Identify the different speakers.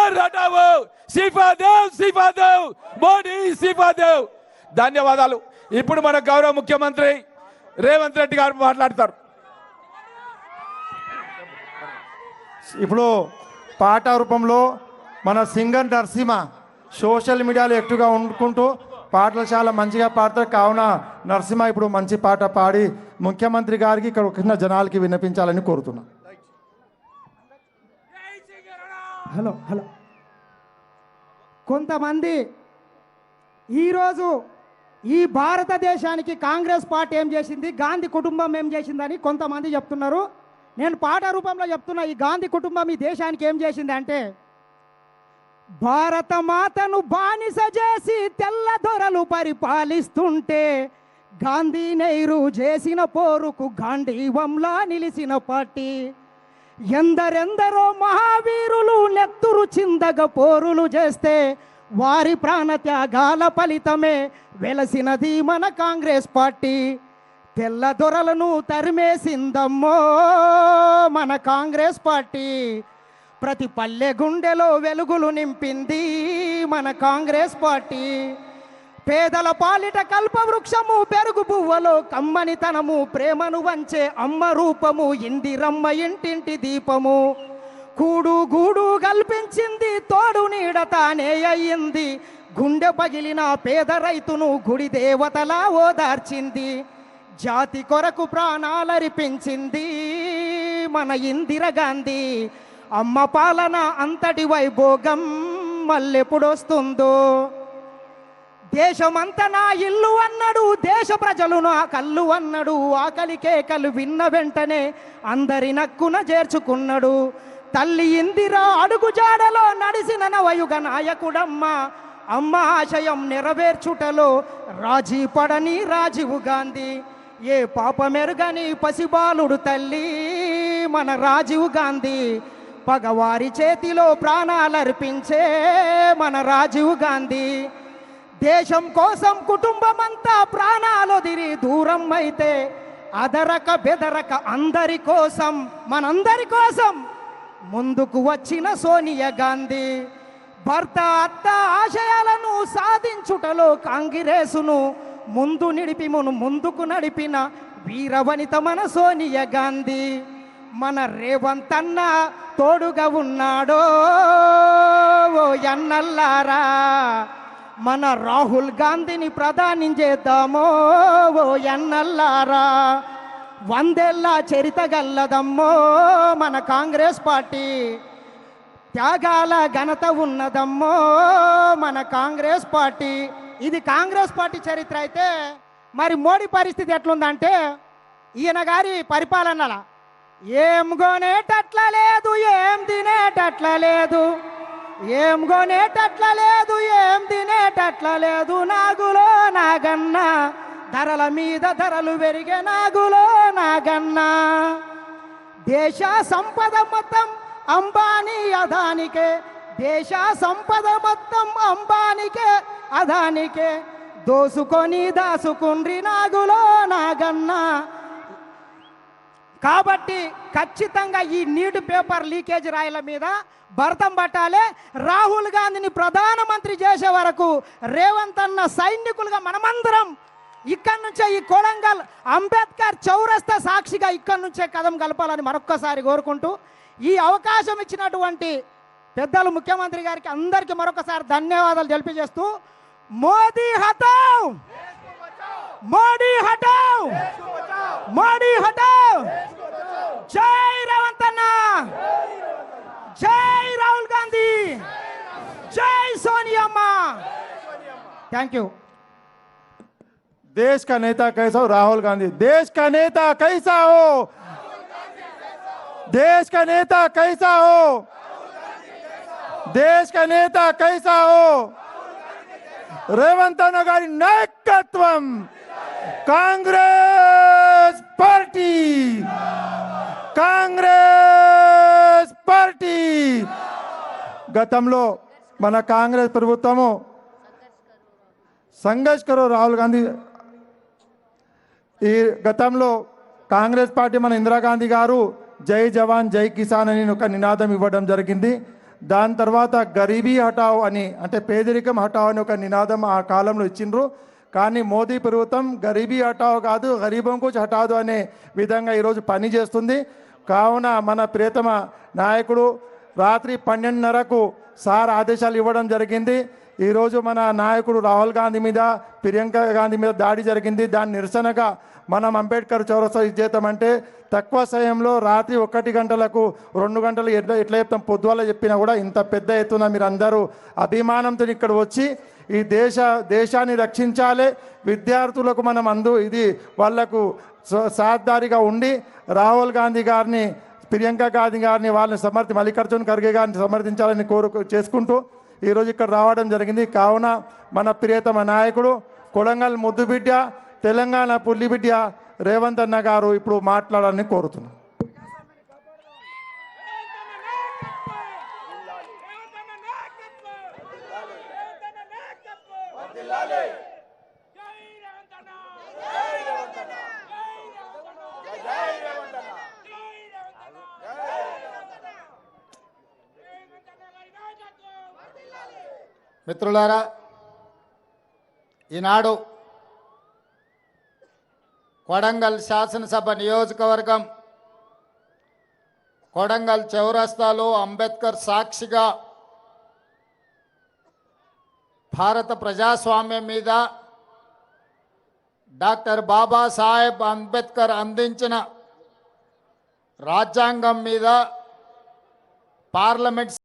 Speaker 1: సర్కార్ హటావో, ఇస్తిఫా దేవ్, మోడీ ఇస్తిఫా దేవ్. ధన్యవాదాలు. ఇప్పుడు మన గౌరవ ముఖ్యమంత్రి రేవంత్ రెడ్డి గారు మాట్లాడతారు.
Speaker 2: ఇప్పుడు పాట రూపంలో మన సింగర్ నరసింహ సోషల్ మీడియాలో ఎక్కువగా ఉండుకుంటూ పాటలు చాలా మంచిగా పాడతారు. కావున నరసింహ ఇప్పుడు మంచి పాట పాడి ముఖ్యమంత్రి గారికి ఇక్కడ వచ్చిన జనాలకి వినిపించాలని కోరుతున్నా.
Speaker 3: హలో హలో కొంతమంది ఈరోజు ఈ భారతదేశానికి కాంగ్రెస్ పార్టీ ఏం చేసింది, గాంధీ కుటుంబం ఏం చేసిందని కొంతమంది చెప్తున్నారు. నేను పాట రూపంలో చెప్తున్నా. ఈ గాంధీ కుటుంబం ఈ దేశానికి ఏం చేసింది అంటే, భారత మాతను బానిస చేసి తెల్ల దొరలు పరిపాలిస్తుంటే గాంధీ నెహ్రూ చేసిన పోరుకు గాంధీవంలా నిలిచిన పార్టీ. ఎందరెందరో మహావీరులు నెత్తురు చిందగ పోరులు చేస్తే వారి ప్రాణత్యాగాల ఫలితమే వెలసినది మన కాంగ్రెస్ పార్టీ. తెల్ల దొరలను తరిమేసిందమ్మో మన కాంగ్రెస్ పార్టీ. ప్రతి పల్లె గుండెలో వెలుగులు నింపింది మన కాంగ్రెస్ పార్టీ. పేదల పాలిట కల్పవృక్షము, పెరుగు పువ్వలో కమ్మనితనము, ప్రేమను వంచే అమ్మ రూపము, ఇందిరమ్మ ఇంటింటి దీపము. కూడు గూడు కల్పించింది, తోడు నీడ తానే అయ్యింది. గుండె పగిలిన పేద రైతును గుడి దేవతలా ఓదార్చింది. జాతి కొరకు ప్రాణాలర్పించింది మన ఇందిరాగాంధీ. అమ్మ పాలన అంతటి వైభోగం మళ్ళెప్పుడొస్తుందో. దేశమంతా నా ఇల్లు అన్నాడు, దేశ ప్రజలు నా కళ్ళు అన్నాడు. ఆకలి కేకలు విన్న వెంటనే అందరి నక్కున చేర్చుకున్నాడు. తల్లి ఇందిరా అడుగు జాడలో నడిసిన నవయుగ నాయకుడమ్మ. అమ్మ ఆశయం నెరవేర్చుటలో రాజీ పడని రాజీవ్ గాంధీ. ఏ పాపమెరుగని పసిబాలుడు తల్లి మన రాజీవ్ గాంధీ. పగవారి చేతిలో ప్రాణాలర్పించే మన రాజీవ్ గాంధీ. దేశం కోసం కుటుంబమంతా ప్రాణాలొదిరి దూరం అయితే అదరక బెదరక అందరి కోసం మనందరి కోసం ముందుకు వచ్చిన సోనియా గాంధీ. భర్త అత్త ఆశయాలను సాధించుటలో కాంగ్రెసును ముందు ముందుకు నడిపిన వీరవనిత మన సోనియా గాంధీ. మన రేవంత్ అన్న తోడుగా ఉన్నాడో ఓ ఎన్నల్లారా. మన రాహుల్ గాంధీని ప్రధాని చేద్దామో ఓ ఎన్నల్లారా. 100 ఏళ్ల చరిత గల్లదమ్మో మన కాంగ్రెస్ పార్టీ. త్యాగాల ఘనత ఉన్నదమ్మో మన కాంగ్రెస్ పార్టీ. ఇది కాంగ్రెస్ పార్టీ చరిత్ర అయితే మరి మోడీ పరిస్థితి ఎట్లుందంటే, ఈయన గారి పరిపాలనల ఏం కొనేటట్ల లేదు, ఏం తినేటట్ల లేదు, ఏం కొనేటట్ల లేదు, ఏం తినేటట్ల లేదు. నాగులో నాగన్న ధరల మీద ధరలు పెరిగే నాగులో నాగన్న. దేశ సంపద మొత్తం అంబానీ అదానికే, దేశ సంపద మొత్తం అంబానికే అదానికే. దోసుకొని దాసుకుండ్రి నాగులో నాగన్న. కాబట్టి ఖచ్చితంగా ఈ నీటి పేపర్ లీకేజ్ రాయల మీద భరతం పట్టాలి. రాహుల్ గాంధీని ప్రధానమంత్రి చేసే వరకు రేవంత్ అన్న సైనికులుగా మనమందరం ఇక్కడి నుంచే ఈ కొడంగల్ అంబేద్కర్ చౌరస్తా సాక్షిగా ఇక్కడి నుంచే కదం కలపాలని మరొక్కసారి కోరుకుంటూ, ఈ అవకాశం ఇచ్చినటువంటి పెద్దలు ముఖ్యమంత్రి గారికి అందరికీ మరొకసారి ధన్యవాదాలు తెలియజేస్తూ, మోదీ హటావ్, మోడీ హటావ్, మోడీ హటావ్. జై రేవంత్ అన్న, జై రాహుల్ గాంధీ, జై सोनिया थैंक यू।
Speaker 2: देश का नेता कैसा हो? राहुल गांधी। देश का नेता कैसा हो? देश का नेता कैसा हो? देश का नेता कैसा हो? రేవంత్ అన్న గారి నాయకత్వం, కాంగ్రెస్ పార్టీ, కాంగ్రెస్ పార్టీ. గతంలో మన కాంగ్రెస్ ప్రభుత్వము సంఘర్ష్ కరో రాహుల్ గాంధీ, ఈ గతంలో కాంగ్రెస్ పార్టీ మన ఇందిరాగాంధీ గారు జై జవాన్ జై కిసాన్ అని ఒక నినాదం ఇవ్వడం జరిగింది. దాని తర్వాత గరీబీ హటావ్ అని అంటే పేదరికం హటావ్ అని ఒక నినాదం ఆ కాలంలో ఇచ్చిండ్రు. కానీ మోదీ ప్రభుత్వం గరీబీ హటావ్ కాదు, గరీబం కుచ్ హటాదు అనే విధంగా ఈరోజు పని చేస్తుంది. కావున మన ప్రియతమ నాయకుడు రాత్రి 12:30కు సార్ ఆదేశాలు ఇవ్వడం జరిగింది. ఈరోజు మన నాయకుడు రాహుల్ గాంధీ మీద, ప్రియాంక గాంధీ మీద దాడి జరిగింది. దాని నిరసనగా మనం అంబేద్కర్ చౌరస్తా ఇచ్చేద్దామంటే తక్కువ సమయంలో రాత్రి 1 గంటలకు 2 గంటలు ఎట్లా చెప్తాం, పొద్దువాల చెప్పినా కూడా ఇంత పెద్ద ఎత్తున మీరు అందరూ అభిమానంతో ఇక్కడ వచ్చి ఈ దేశాన్ని రక్షించాలి, విద్యార్థులకు మనం ఇది వాళ్లకు సాధారిగా ఉండి రాహుల్ గాంధీ గారిని, ప్రియాంక గాంధీ గారిని, వాళ్ళని మల్లికార్జున్ ఖర్గే గారిని సమర్థించాలని చేసుకుంటూ ఈరోజు ఇక్కడ రావడం జరిగింది. కావున మన ప్రియతమ నాయకుడు కొడంగల్ ముద్దుబిడ్డ, తెలంగాణ పుల్లిబిడ్డ రేవంత్ అన్న గారు ఇప్పుడు మాట్లాడాలని కోరుతున్నాం.
Speaker 4: మిత్రులారా, ఈనాడు కొడంగల్ శాసనసభ నియోజకవర్గం కొడంగల్ చౌరస్తాలో అంబేద్కర్ సాక్షిగా భారత ప్రజాస్వామ్యం మీద, డాక్టర్ బాబాసాహెబ్ అంబేద్కర్ అందించిన రాజ్యాంగం మీద పార్లమెంట్